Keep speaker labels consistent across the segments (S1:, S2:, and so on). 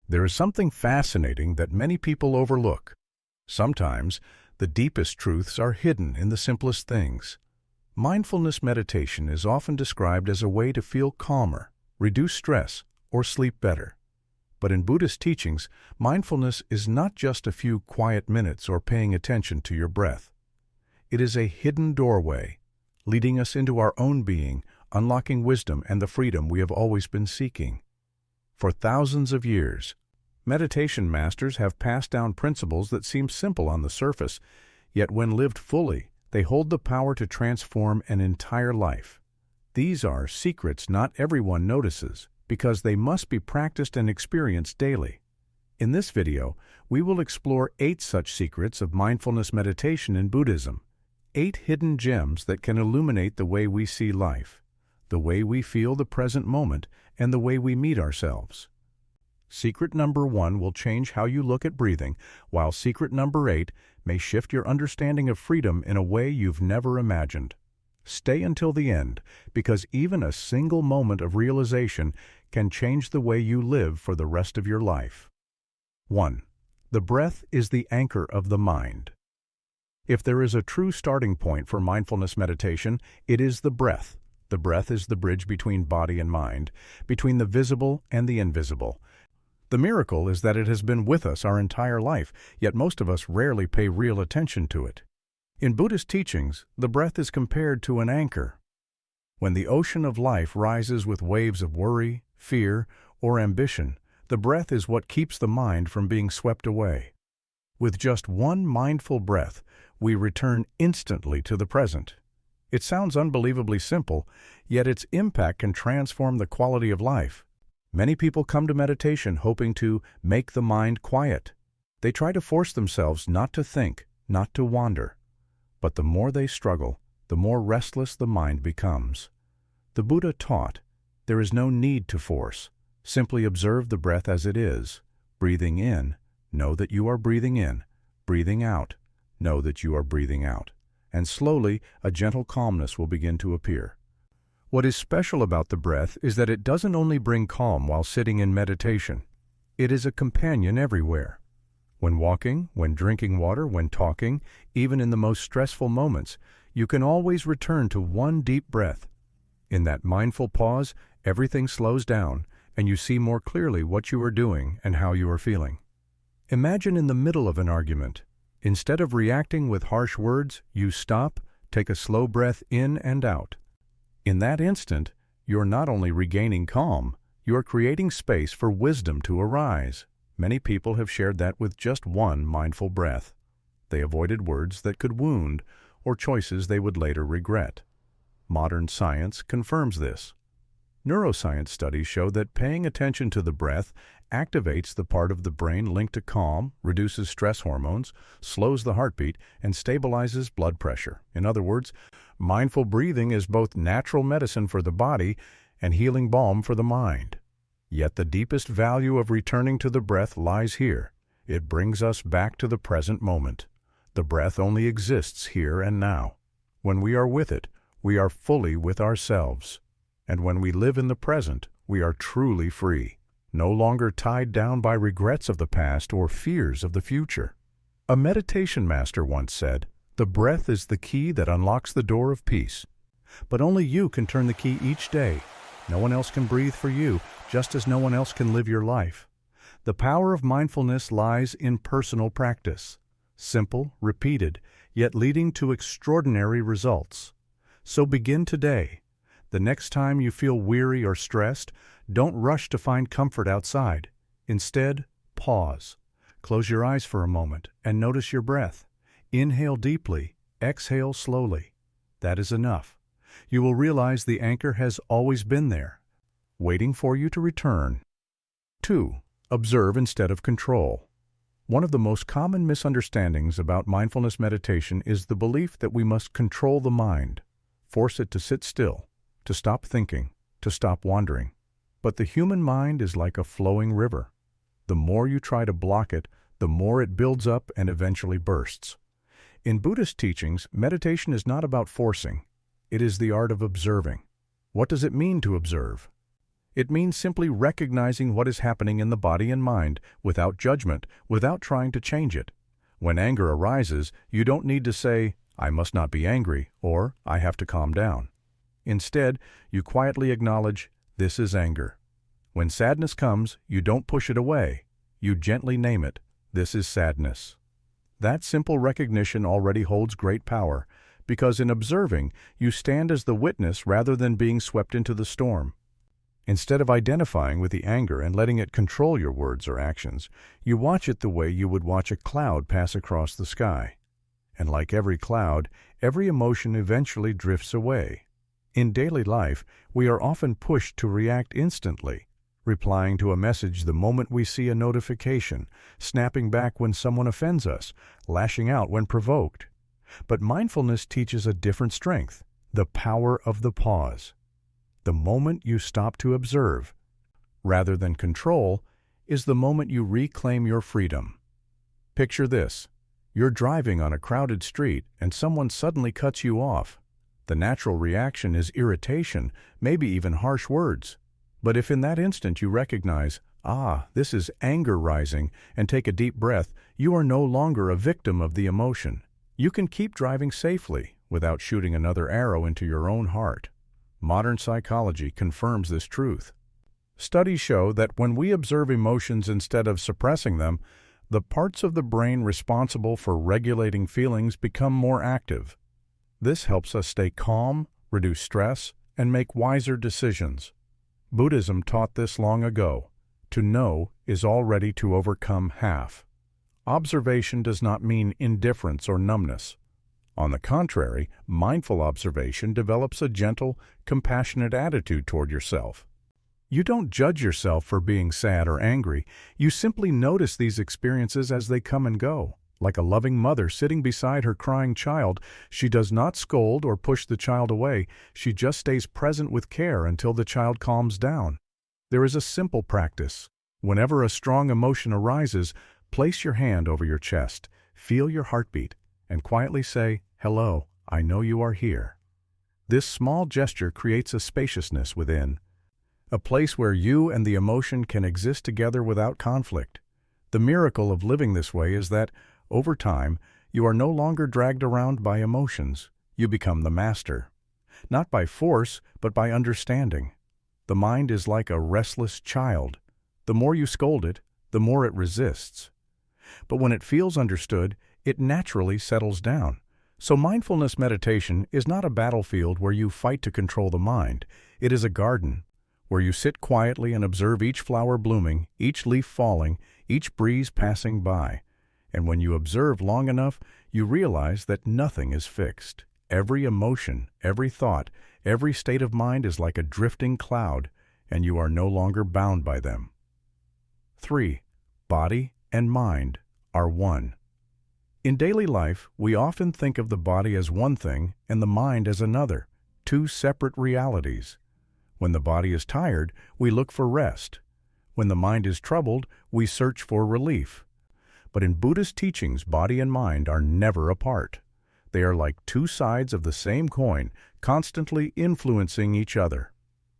S1: There is something fascinating that many people overlook. Sometimes, the deepest truths are hidden in the simplest things. Mindfulness meditation is often described as a way to feel calmer, reduce stress, or sleep better. But in Buddhist teachings, mindfulness is not just a few quiet minutes or paying attention to your breath. It is a hidden doorway, leading us into our own being, unlocking wisdom and the freedom we have always been seeking. For thousands of years, meditation masters have passed down principles that seem simple on the surface, yet when lived fully, they hold the power to transform an entire life. These are secrets not everyone notices, because they must be practiced and experienced daily. In this video, we will explore 8 such secrets of mindfulness meditation in Buddhism, 8 hidden gems that can illuminate the way we see life, the way we feel the present moment, and the way we meet ourselves. Secret number 1 will change how you look at breathing, while secret number 8 may shift your understanding of freedom in a way you've never imagined. Stay until the end, because even a single moment of realization can change the way you live for the rest of your life. 1. The breath is the anchor of the mind. If there is a true starting point for mindfulness meditation, it is the breath. The breath is the bridge between body and mind, between the visible and the invisible. The miracle is that it has been with us our entire life, yet most of us rarely pay real attention to it. In Buddhist teachings, the breath is compared to an anchor. When the ocean of life rises with waves of worry, fear, or ambition, the breath is what keeps the mind from being swept away. With just one mindful breath, we return instantly to the present. It sounds unbelievably simple, yet its impact can transform the quality of life. Many people come to meditation hoping to make the mind quiet. They try to force themselves not to think, not to wander. But the more they struggle, the more restless the mind becomes. The Buddha taught, there is no need to force. Simply observe the breath as it is. Breathing in, know that you are breathing in. Breathing out, know that you are breathing out. And slowly, a gentle calmness will begin to appear. What is special about the breath is that it doesn't only bring calm while sitting in meditation. It is a companion everywhere. When walking, when drinking water, when talking, even in the most stressful moments, you can always return to one deep breath. In that mindful pause, everything slows down, and you see more clearly what you are doing and how you are feeling. Imagine in the middle of an argument. Instead of reacting with harsh words, you stop, take a slow breath in and out. In that instant, you're not only regaining calm, you are creating space for wisdom to arise. Many people have shared that with just one mindful breath. They avoided words that could wound or choices they would later regret. Modern science confirms this. Neuroscience studies show that paying attention to the breath activates the part of the brain linked to calm, reduces stress hormones, slows the heartbeat, and stabilizes blood pressure. In other words, mindful breathing is both natural medicine for the body and healing balm for the mind. Yet the deepest value of returning to the breath lies here. It brings us back to the present moment. The breath only exists here and now. When we are with it, we are fully with ourselves. And when we live in the present, we are truly free, no longer tied down by regrets of the past or fears of the future. A meditation master once said, "The breath is the key that unlocks the door of peace." But only you can turn the key each day. No one else can breathe for you, just as no one else can live your life. The power of mindfulness lies in personal practice. Simple, repeated, yet leading to extraordinary results. So begin today. The next time you feel weary or stressed, don't rush to find comfort outside. Instead, pause. Close your eyes for a moment and notice your breath. Inhale deeply, exhale slowly. That is enough. You will realize the anchor has always been there, waiting for you to return. 2. Observe instead of control. One of the most common misunderstandings about mindfulness meditation is the belief that we must control the mind, force it to sit still, to stop thinking, to stop wandering. But the human mind is like a flowing river. The more you try to block it, the more it builds up and eventually bursts. In Buddhist teachings, meditation is not about forcing. It is the art of observing. What does it mean to observe? It means simply recognizing what is happening in the body and mind without judgment, without trying to change it. When anger arises, you don't need to say, "I must not be angry," or "I have to calm down." Instead, you quietly acknowledge, "This is anger." When sadness comes, you don't push it away. You gently name it, "This is sadness." That simple recognition already holds great power, because in observing, you stand as the witness rather than being swept into the storm. Instead of identifying with the anger and letting it control your words or actions, you watch it the way you would watch a cloud pass across the sky. And like every cloud, every emotion eventually drifts away. In daily life, we are often pushed to react instantly, replying to a message the moment we see a notification, snapping back when someone offends us, lashing out when provoked. But mindfulness teaches a different strength, the power of the pause. The moment you stop to observe, rather than control, is the moment you reclaim your freedom. Picture this. You're driving on a crowded street and someone suddenly cuts you off. The natural reaction is irritation, maybe even harsh words. But if in that instant you recognize, this is anger rising, and take a deep breath, you are no longer a victim of the emotion. You can keep driving safely without shooting another arrow into your own heart. Modern psychology confirms this truth. Studies show that when we observe emotions instead of suppressing them, the parts of the brain responsible for regulating feelings become more active. This helps us stay calm, reduce stress, and make wiser decisions. Buddhism taught this long ago. To know is already to overcome half. Observation does not mean indifference or numbness. On the contrary, mindful observation develops a gentle, compassionate attitude toward yourself. You don't judge yourself for being sad or angry. You simply notice these experiences as they come and go. Like a loving mother sitting beside her crying child, she does not scold or push the child away. She just stays present with care until the child calms down. There is a simple practice. Whenever a strong emotion arises, place your hand over your chest, feel your heartbeat, and quietly say, "Hello, I know you are here." This small gesture creates a spaciousness within, a place where you and the emotion can exist together without conflict. The miracle of living this way is that, over time, you are no longer dragged around by emotions. You become the master. Not by force, but by understanding. The mind is like a restless child. The more you scold it, the more it resists. But when it feels understood, it naturally settles down. So mindfulness meditation is not a battlefield where you fight to control the mind. It is a garden, where you sit quietly and observe each flower blooming, each leaf falling, each breeze passing by. And when you observe long enough, you realize that nothing is fixed. Every emotion, every thought, every state of mind is like a drifting cloud, and you are no longer bound by them. 3. Body and mind are one. In daily life, we often think of the body as one thing and the mind as another, two separate realities. When the body is tired, we look for rest. When the mind is troubled, we search for relief. But in Buddhist teachings, body and mind are never apart. They are like two sides of the same coin, constantly influencing each other.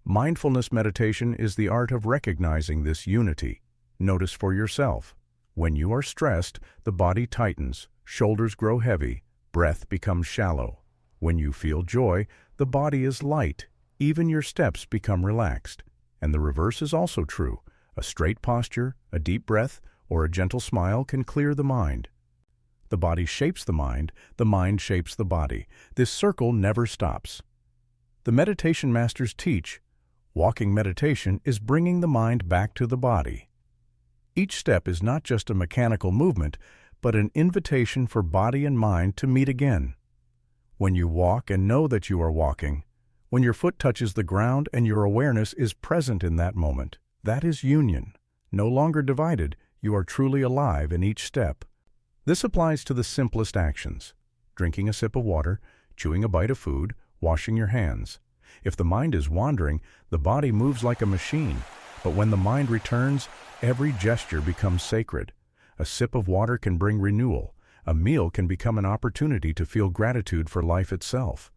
S1: Mindfulness meditation is the art of recognizing this unity. Notice for yourself. When you are stressed, the body tightens, shoulders grow heavy, breath becomes shallow. When you feel joy, the body is light, even your steps become relaxed. And the reverse is also true. A straight posture, a deep breath, or a gentle smile can clear the mind. The body shapes the mind shapes the body. This circle never stops. The meditation masters teach, walking meditation is bringing the mind back to the body. Each step is not just a mechanical movement, but an invitation for body and mind to meet again. When you walk and know that you are walking, when your foot touches the ground and your awareness is present in that moment, that is union. No longer divided, you are truly alive in each step. This applies to the simplest actions: drinking a sip of water, chewing a bite of food, washing your hands. If the mind is wandering, the body moves like a machine. But when the mind returns, every gesture becomes sacred. A sip of water can bring renewal. A meal can become an opportunity to feel gratitude for life itself.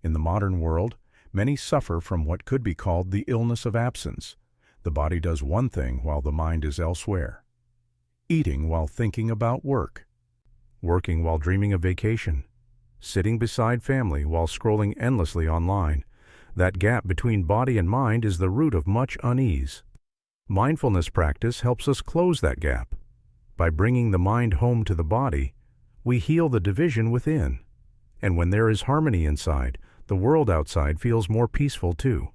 S1: In the modern world, many suffer from what could be called the illness of absence. The body does one thing while the mind is elsewhere. Eating while thinking about work. Working while dreaming of vacation. Sitting beside family while scrolling endlessly online. That gap between body and mind is the root of much unease. Mindfulness practice helps us close that gap. By bringing the mind home to the body, we heal the division within. And when there is harmony inside, the world outside feels more peaceful too.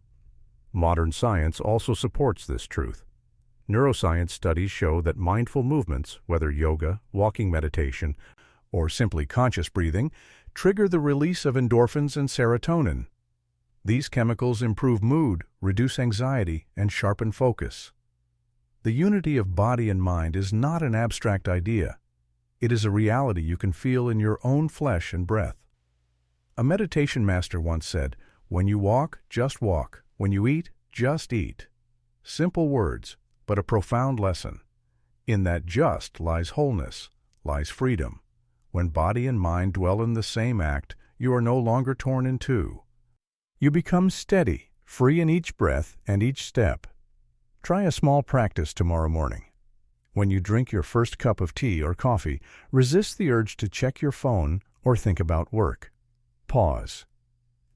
S1: Modern science also supports this truth. Neuroscience studies show that mindful movements, whether yoga, walking meditation, or simply conscious breathing, trigger the release of endorphins and serotonin. These chemicals improve mood, reduce anxiety, and sharpen focus. The unity of body and mind is not an abstract idea. It is a reality you can feel in your own flesh and breath. A meditation master once said, "When you walk, just walk. When you eat, just eat." Simple words, but a profound lesson. In that just lies wholeness, lies freedom. When body and mind dwell in the same act, you are no longer torn in two. You become steady, free in each breath and each step. Try a small practice tomorrow morning. When you drink your first cup of tea or coffee, resist the urge to check your phone or think about work. Pause.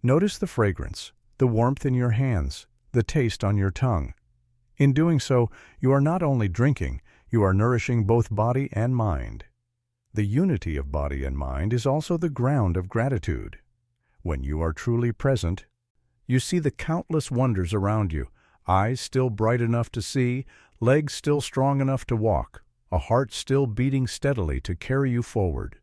S1: Notice the fragrance, the warmth in your hands, the taste on your tongue. In doing so, you are not only drinking, you are nourishing both body and mind. The unity of body and mind is also the ground of gratitude. When you are truly present, you see the countless wonders around you, eyes still bright enough to see, legs still strong enough to walk, a heart still beating steadily to carry you forward.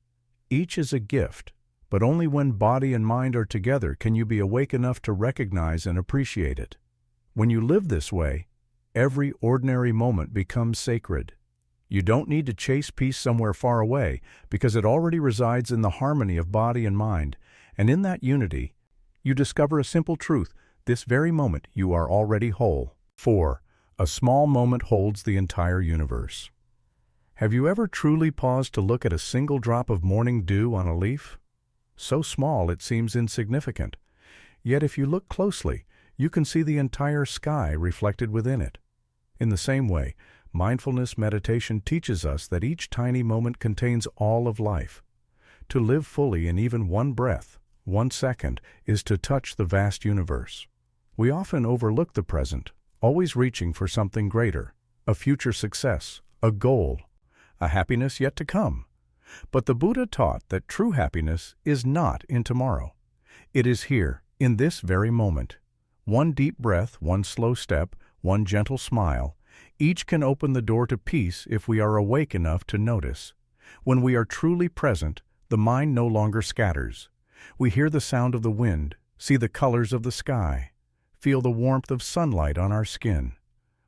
S1: Each is a gift, but only when body and mind are together can you be awake enough to recognize and appreciate it. When you live this way, every ordinary moment becomes sacred. You don't need to chase peace somewhere far away because it already resides in the harmony of body and mind, and in that unity, you discover a simple truth: this very moment you are already whole. 4. A small moment holds the entire universe. Have you ever truly paused to look at a single drop of morning dew on a leaf? So small it seems insignificant. Yet if you look closely, you can see the entire sky reflected within it. In the same way, mindfulness meditation teaches us that each tiny moment contains all of life. To live fully in even one breath, 1 second, is to touch the vast universe. We often overlook the present, always reaching for something greater, a future success, a goal, a happiness yet to come. But the Buddha taught that true happiness is not in tomorrow. It is here, in this very moment. One deep breath, one slow step, one gentle smile, each can open the door to peace if we are awake enough to notice. When we are truly present, the mind no longer scatters. We hear the sound of the wind, see the colors of the sky, feel the warmth of sunlight on our skin.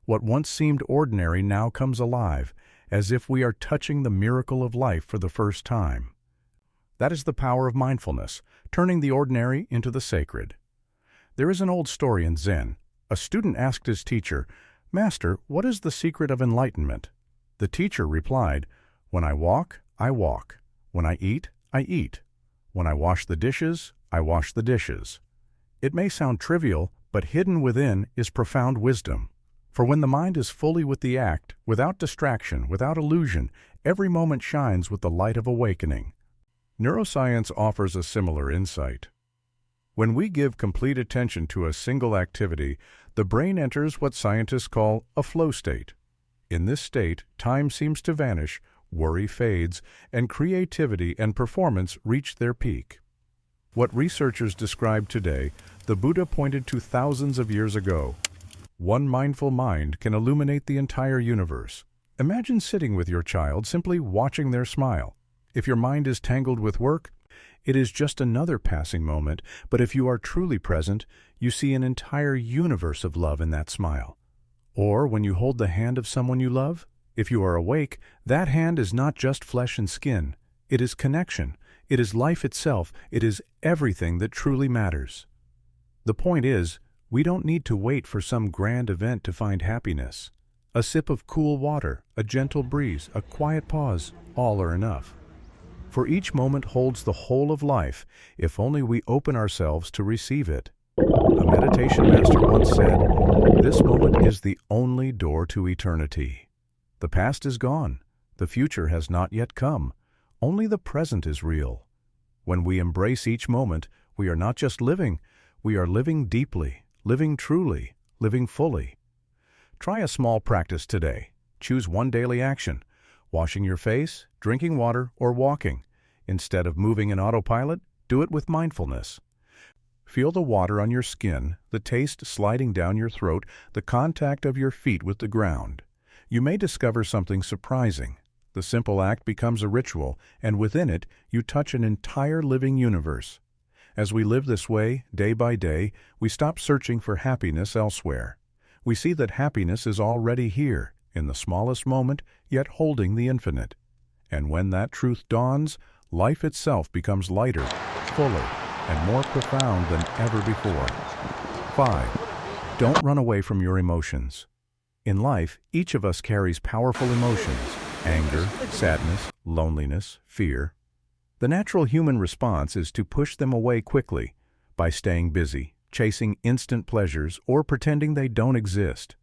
S1: What once seemed ordinary now comes alive, as if we are touching the miracle of life for the first time. That is the power of mindfulness, turning the ordinary into the sacred. There is an old story in Zen. A student asked his teacher, "Master, what is the secret of enlightenment?" The teacher replied, "When I walk, I walk. When I eat, I eat. When I wash the dishes, I wash the dishes." It may sound trivial, but hidden within is profound wisdom. For when the mind is fully with the act, without distraction, without illusion, every moment shines with the light of awakening. Neuroscience offers a similar insight. When we give complete attention to a single activity, the brain enters what scientists call a flow state. In this state, time seems to vanish, worry fades, and creativity and performance reach their peak. What researchers describe today, the Buddha pointed to thousands of years ago. One mindful mind can illuminate the entire universe. Imagine sitting with your child, simply watching their smile. If your mind is tangled with work, it is just another passing moment, but if you are truly present, you see an entire universe of love in that smile. Or when you hold the hand of someone you love, if you are awake, that hand is not just flesh and skin. It is connection. It is life itself. It is everything that truly matters. The point is, we don't need to wait for some grand event to find happiness. A sip of cool water, a gentle breeze, a quiet pause, all are enough. For each moment holds the whole of life, if only we open ourselves to receive it. A meditation master once said, "This moment is the only door to eternity." The past is gone. The future has not yet come. Only the present is real. When we embrace each moment, we are not just living, we are living deeply, living truly, living fully. Try a small practice today. Choose one daily action: washing your face, drinking water, or walking. Instead of moving in autopilot, do it with mindfulness. Feel the water on your skin, the taste sliding down your throat, the contact of your feet with the ground. You may discover something surprising. The simple act becomes a ritual, and within it, you touch an entire living universe. As we live this way, day by day, we stop searching for happiness elsewhere. We see that happiness is already here, in the smallest moment, yet holding the infinite. And when that truth dawns, life itself becomes lighter, fuller, and more profound than ever before. 5. Don't run away from your emotions. In life, each of us carries powerful emotions: anger, sadness, loneliness, fear. The natural human response is to push them away quickly by staying busy, chasing instant pleasures, or pretending they don't exist.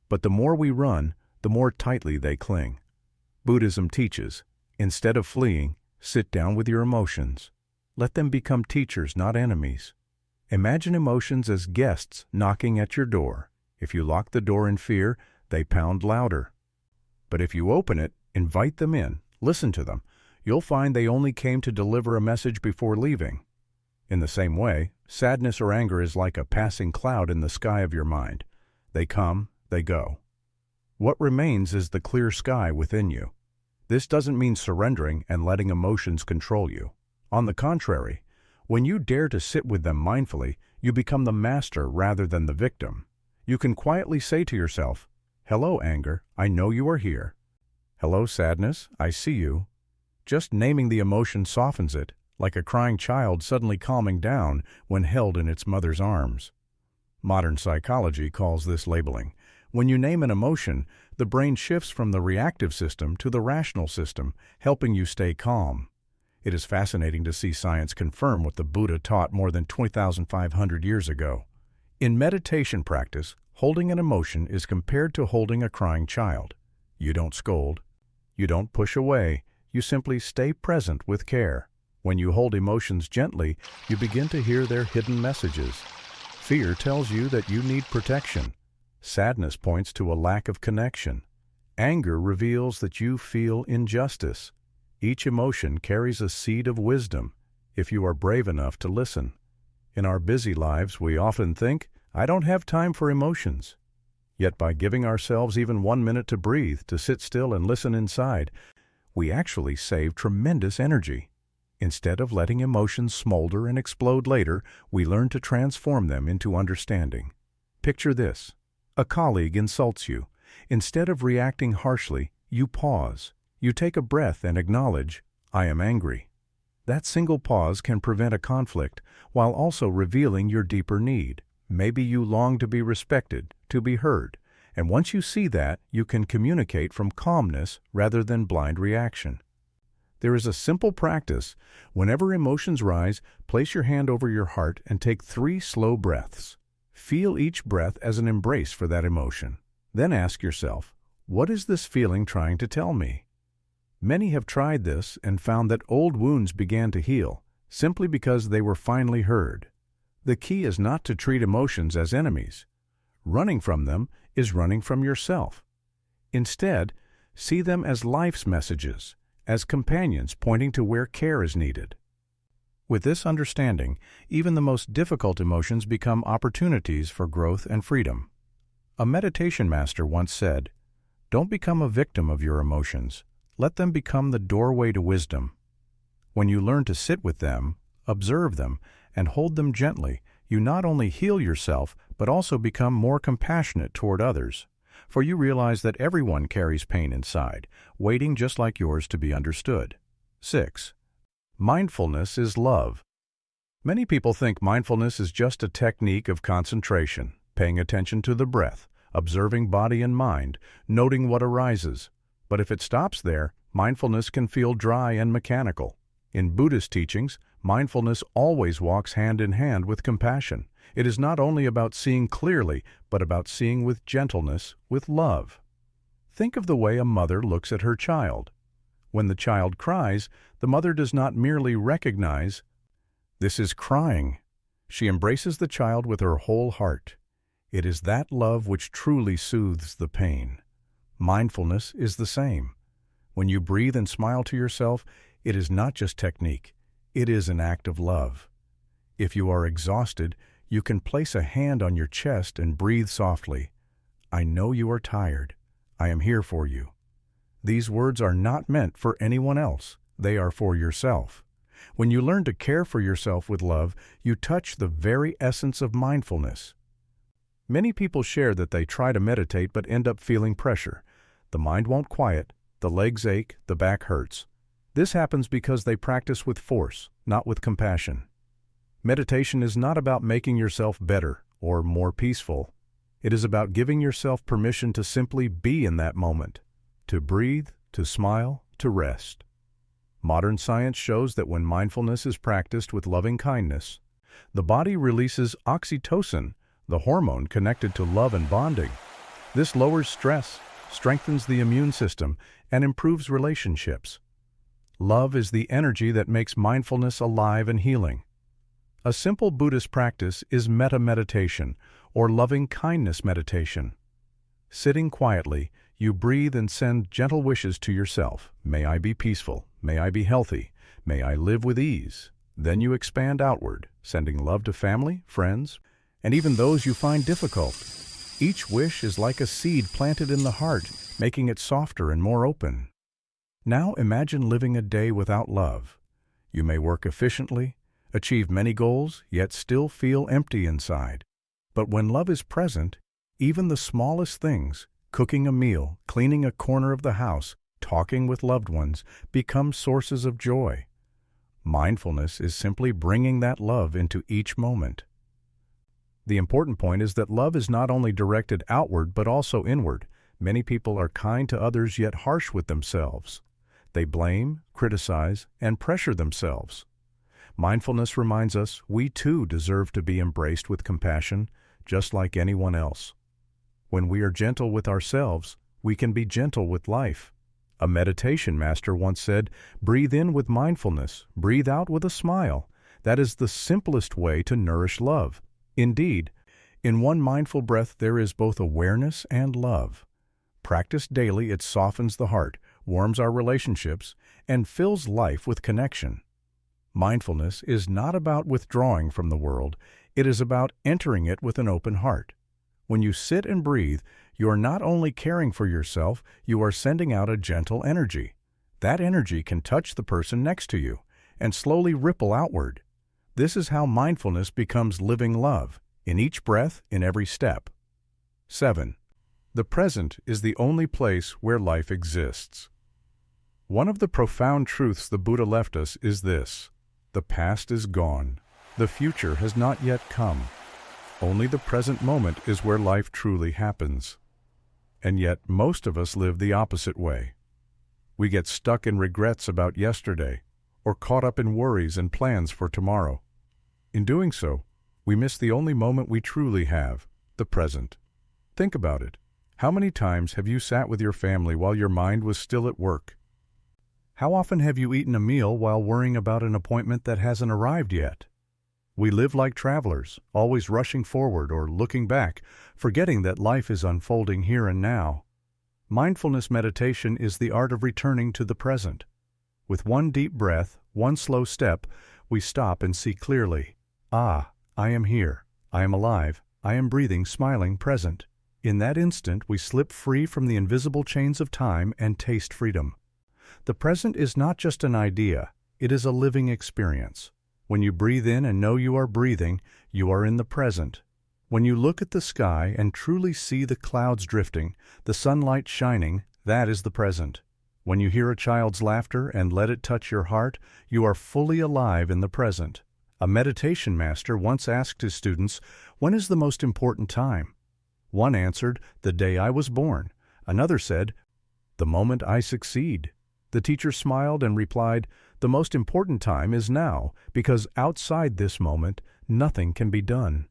S1: But the more we run, the more tightly they cling. Buddhism teaches, instead of fleeing, sit down with your emotions. Let them become teachers, not enemies. Imagine emotions as guests knocking at your door. If you lock the door in fear, they pound louder. But if you open it, invite them in, listen to them, you'll find they only came to deliver a message before leaving. In the same way, sadness or anger is like a passing cloud in the sky of your mind. They come, they go. What remains is the clear sky within you. This doesn't mean surrendering and letting emotions control you. On the contrary, when you dare to sit with them mindfully, you become the master rather than the victim. You can quietly say to yourself, "Hello, anger, I know you are here. Hello, sadness, I see you." Just naming the emotion softens it, like a crying child suddenly calming down when held in its mother's arms. Modern psychology calls this labeling. When you name an emotion, the brain shifts from the reactive system to the rational system, helping you stay calm. It is fascinating to see science confirm what the Buddha taught more than 2,500 years ago. In meditation practice, holding an emotion is compared to holding a crying child. You don't scold. You don't push away. You simply stay present with care. When you hold emotions gently, you begin to hear their hidden messages. Fear tells you that you need protection. Sadness points to a lack of connection. Anger reveals that you feel injustice. Each emotion carries a seed of wisdom, if you are brave enough to listen. In our busy lives, we often think, "I don't have time for emotions." Yet by giving ourselves even 1 minute to breathe, to sit still and listen inside, we actually save tremendous energy. Instead of letting emotions smolder and explode later, we learn to transform them into understanding. Picture this. A colleague insults you. Instead of reacting harshly, you pause. You take a breath and acknowledge, "I am angry." That single pause can prevent a conflict while also revealing your deeper need. Maybe you long to be respected, to be heard, and once you see that, you can communicate from calmness rather than blind reaction. There is a simple practice. Whenever emotions rise, place your hand over your heart and take 3 slow breaths. Feel each breath as an embrace for that emotion. Then ask yourself, what is this feeling trying to tell me? Many have tried this and found that old wounds began to heal, simply because they were finally heard. The key is not to treat emotions as enemies. Running from them is running from yourself. Instead, see them as life's messages, as companions pointing to where care is needed. With this understanding, even the most difficult emotions become opportunities for growth and freedom. A meditation master once said, "Don't become a victim of your emotions. Let them become the doorway to wisdom." When you learn to sit with them, observe them, and hold them gently, you not only heal yourself, but also become more compassionate toward others. For you realize that everyone carries pain inside, waiting just like yours to be understood. 6. Mindfulness is love. Many people think mindfulness is just a technique of concentration, paying attention to the breath, observing body and mind, noting what arises. But if it stops there, mindfulness can feel dry and mechanical. In Buddhist teachings, Mindfulness always walks hand in hand with compassion. It is not only about seeing clearly, but about seeing with gentleness, with love. Think of the way a mother looks at her child. When the child cries, the mother does not merely recognize, "This is crying." She embraces the child with her whole heart. It is that love which truly soothes the pain. Mindfulness is the same. When you breathe and smile to yourself, it is not just technique. It is an act of love. If you are exhausted, you can place a hand on your chest and breathe softly. "I know you are tired. I am here for you." These words are not meant for anyone else. They are for yourself. When you learn to care for yourself with love, you touch the very essence of mindfulness. Many people share that they try to meditate but end up feeling pressure. The mind won't quiet, the legs ache, the back hurts. This happens because they practice with force, not with compassion. Meditation is not about making yourself better or more peaceful. It is about giving yourself permission to simply be in that moment, to breathe, to smile, to rest. Modern science shows that when mindfulness is practiced with loving kindness, the body releases oxytocin, the hormone connected to love and bonding. This lowers stress, strengthens the immune system, and improves relationships. Love is the energy that makes mindfulness alive and healing. A simple Buddhist practice is metta meditation, or loving kindness meditation. Sitting quietly, you breathe and send gentle wishes to yourself. May I be peaceful. May I be healthy. May I live with ease. Then you expand outward, sending love to family, friends, and even those you find difficult. Each wish is like a seed planted in the heart, making it softer and more open. Now imagine living a day without love. You may work efficiently, achieve many goals, yet still feel empty inside. But when love is present, even the smallest things, cooking a meal, cleaning a corner of the house, talking with loved ones, become sources of joy. Mindfulness is simply bringing that love into each moment. The important point is that love is not only directed outward but also inward. Many people are kind to others yet harsh with themselves. They blame, criticize, and pressure themselves. Mindfulness reminds us we too deserve to be embraced with compassion, just like anyone else. When we are gentle with ourselves, we can be gentle with life. A meditation master once said, "Breathe in with mindfulness, breathe out with a smile." That is the simplest way to nourish love. Indeed, in one mindful breath there is both awareness and love. Practiced daily, it softens the heart, warms our relationships, and fills life with connection. Mindfulness is not about withdrawing from the world, it is about entering it with an open heart. When you sit and breathe, you are not only caring for yourself, you are sending out a gentle energy. That energy can touch the person next to you and slowly ripple outward. This is how mindfulness becomes living love, in each breath, in every step. 7. The present is the only place where life exists. One of the profound truths the Buddha left us is this: the past is gone. The future has not yet come. Only the present moment is where life truly happens. And yet most of us live the opposite way. We get stuck in regrets about yesterday, or caught up in worries and plans for tomorrow. In doing so, we miss the only moment we truly have, the present. Think about it. How many times have you sat with your family while your mind was still at work? How often have you eaten a meal while worrying about an appointment that hasn't arrived yet? We live like travelers, always rushing forward or looking back, forgetting that life is unfolding here and now. Mindfulness meditation is the art of returning to the present. With one deep breath, one slow step, we stop and see clearly. Ah, I am here. I am alive. I am breathing, smiling, present. In that instant, we slip free from the invisible chains of time and taste freedom. The present is not just an idea, it is a living experience. When you breathe in and know you are breathing, you are in the present. When you look at the sky and truly see the clouds drifting, the sunlight shining, that is the present. When you hear a child's laughter and let it touch your heart, you are fully alive in the present. A meditation master once asked his students, "When is the most important time?" One answered, "The day I was born." Another said, "The moment I succeed." The teacher smiled and replied, "The most important time is now, because outside this moment, nothing can be done."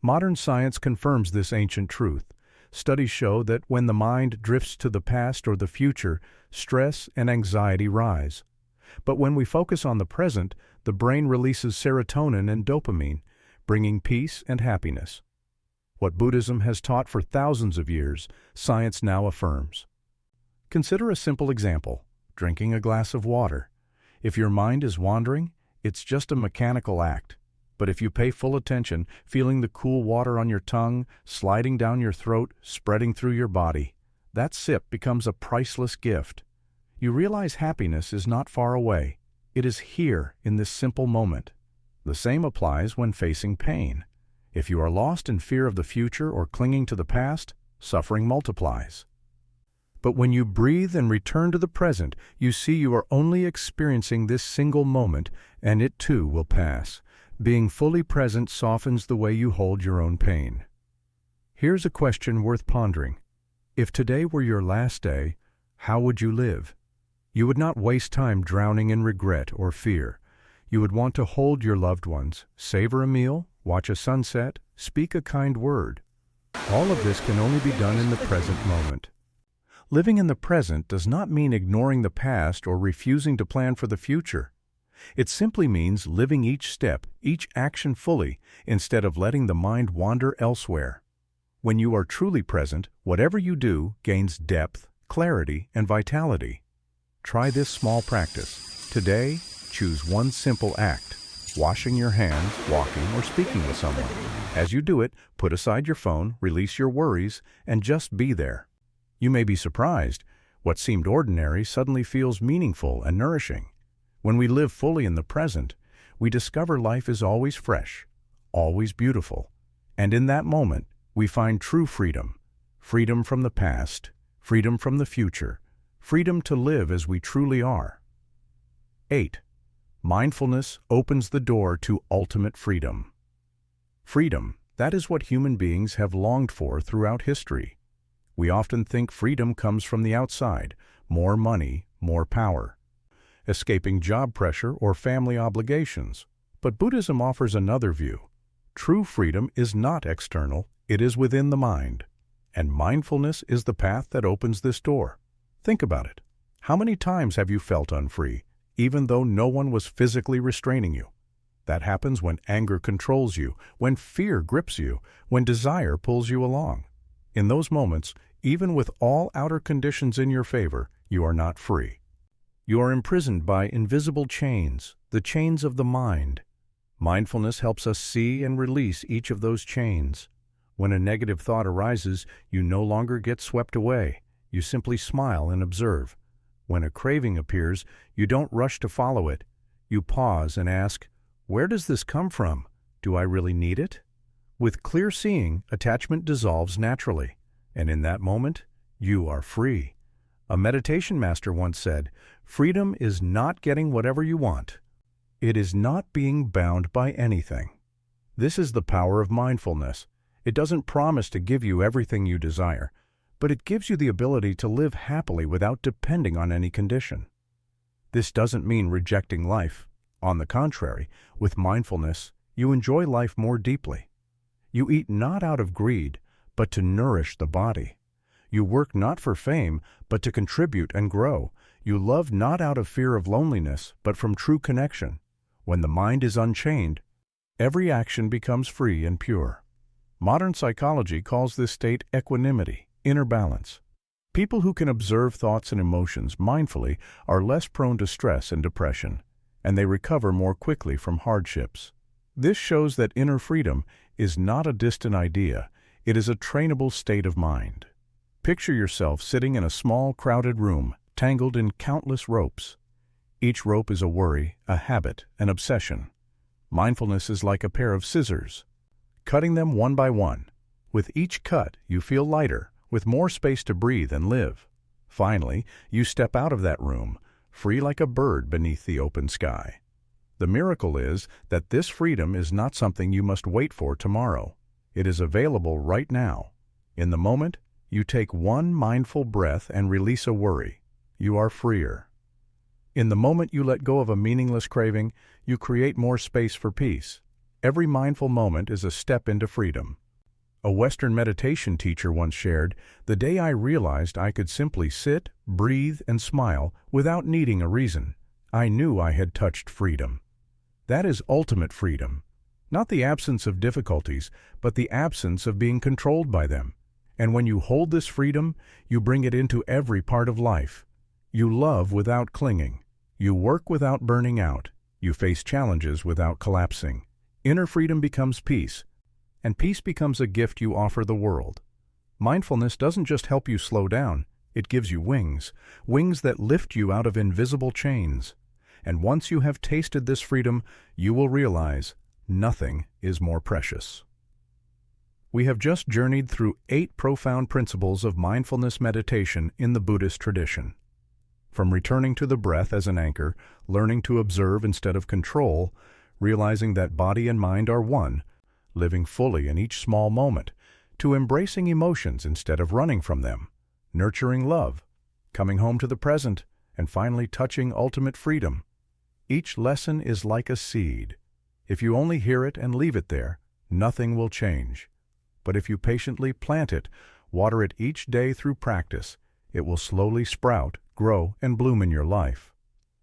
S1: Modern science confirms this ancient truth. Studies show that when the mind drifts to the past or the future, stress and anxiety rise. But when we focus on the present, the brain releases serotonin and dopamine, bringing peace and happiness. What Buddhism has taught for thousands of years, science now affirms. Consider a simple example: drinking a glass of water. If your mind is wandering, it's just a mechanical act. But if you pay full attention, feeling the cool water on your tongue, sliding down your throat, spreading through your body, that sip becomes a priceless gift. You realize happiness is not far away. It is here in this simple moment. The same applies when facing pain. If you are lost in fear of the future or clinging to the past, suffering multiplies. But when you breathe and return to the present, you see you are only experiencing this single moment, and it too will pass. Being fully present softens the way you hold your own pain. Here's a question worth pondering. If today were your last day, how would you live? You would not waste time drowning in regret or fear. You would want to hold your loved ones, savor a meal, watch a sunset, speak a kind word. All of this can only be done in the present moment. Living in the present does not mean ignoring the past or refusing to plan for the future. It simply means living each step, each action fully, instead of letting the mind wander elsewhere. When you are truly present, whatever you do gains depth, clarity, and vitality. Try this small practice. Today, choose one simple act: washing your hands, walking, or speaking with someone. As you do it, put aside your phone, release your worries, and just be there. You may be surprised. What seemed ordinary suddenly feels meaningful and nourishing. When we live fully in the present, we discover life is always fresh, always beautiful. And in that moment, we find true freedom. Freedom from the past, freedom from the future, freedom to live as we truly are. 8. Mindfulness opens the door to ultimate freedom. Freedom, that is what human beings have longed for throughout history. We often think freedom comes from the outside: more money, more power, escaping job pressure or family obligations. But Buddhism offers another view. True freedom is not external, it is within the mind. And mindfulness is the path that opens this door. Think about it. How many times have you felt unfree, even though no one was physically restraining you? That happens when anger controls you, when fear grips you, when desire pulls you along. In those moments, even with all outer conditions in your favor, you are not free. You are imprisoned by invisible chains, the chains of the mind. Mindfulness helps us see and release each of those chains. When a negative thought arises, you no longer get swept away. You simply smile and observe. When a craving appears, you don't rush to follow it. You pause and ask, "Where does this come from? Do I really need it?" With clear seeing, attachment dissolves naturally. And in that moment, you are free. A meditation master once said, "Freedom is not getting whatever you want. It is not being bound by anything." This is the power of mindfulness. It doesn't promise to give you everything you desire, but it gives you the ability to live happily without depending on any condition. This doesn't mean rejecting life. On the contrary, with mindfulness, you enjoy life more deeply. You eat not out of greed, but to nourish the body. You work not for fame, but to contribute and grow. You love not out of fear of loneliness, but from true connection. When the mind is unchained, every action becomes free and pure. Modern psychology calls this state equanimity, inner balance. People who can observe thoughts and emotions mindfully are less prone to stress and depression, and they recover more quickly from hardships. This shows that inner freedom is not a distant idea, it is a trainable state of mind. Picture yourself sitting in a small, crowded room, tangled in countless ropes. Each rope is a worry, a habit, an obsession. Mindfulness is like a pair of scissors, cutting them one by one. With each cut, you feel lighter, with more space to breathe and live. Finally, you step out of that room, free like a bird beneath the open sky. The miracle is that this freedom is not something you must wait for tomorrow. It is available right now. In the moment, you take one mindful breath and release a worry. you are freer. In the moment you let go of a meaningless craving, you create more space for peace. Every mindful moment is a step into freedom. A Western meditation teacher once shared, "The day I realized I could simply sit, breathe, and smile without needing a reason, I knew I had touched freedom." That is ultimate freedom. Not the absence of difficulties, but the absence of being controlled by them. And when you hold this freedom, you bring it into every part of life. You love without clinging. You work without burning out. You face challenges without collapsing. Inner freedom becomes peace, and peace becomes a gift you offer the world. Mindfulness doesn't just help you slow down, it gives you wings, wings that lift you out of invisible chains. And once you have tasted this freedom, you will realize nothing is more precious. We have just journeyed through 8 profound principles of mindfulness meditation in the Buddhist tradition. From returning to the breath as an anchor, learning to observe instead of control, realizing that body and mind are one, living fully in each small moment, to embracing emotions instead of running from them, nurturing love, coming home to the present, and finally touching ultimate freedom. Each lesson is like a seed. If you only hear it and leave it there, nothing will change. But if you patiently plant it, water it each day through practice, it will slowly sprout, grow, and bloom in your life.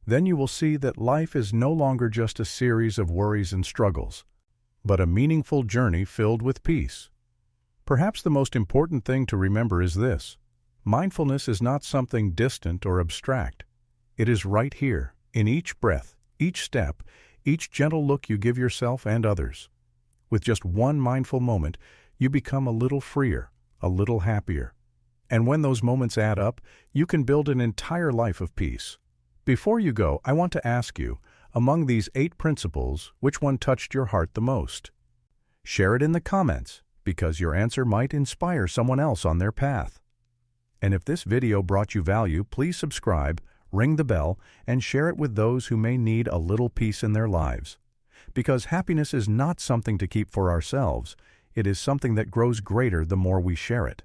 S1: Then you will see that life is no longer just a series of worries and struggles, but a meaningful journey filled with peace. Perhaps the most important thing to remember is this: mindfulness is not something distant or abstract. It is right here, in each breath, each step, each gentle look you give yourself and others. With just one mindful moment, you become a little freer, a little happier. And when those moments add up, you can build an entire life of peace. Before you go, I want to ask you, among these 8 principles, which one touched your heart the most? Share it in the comments, because your answer might inspire someone else on their path. And if this video brought you value, please subscribe, ring the bell, and share it with those who may need a little peace in their lives. Because happiness is not something to keep for ourselves, it is something that grows greater the more we share it.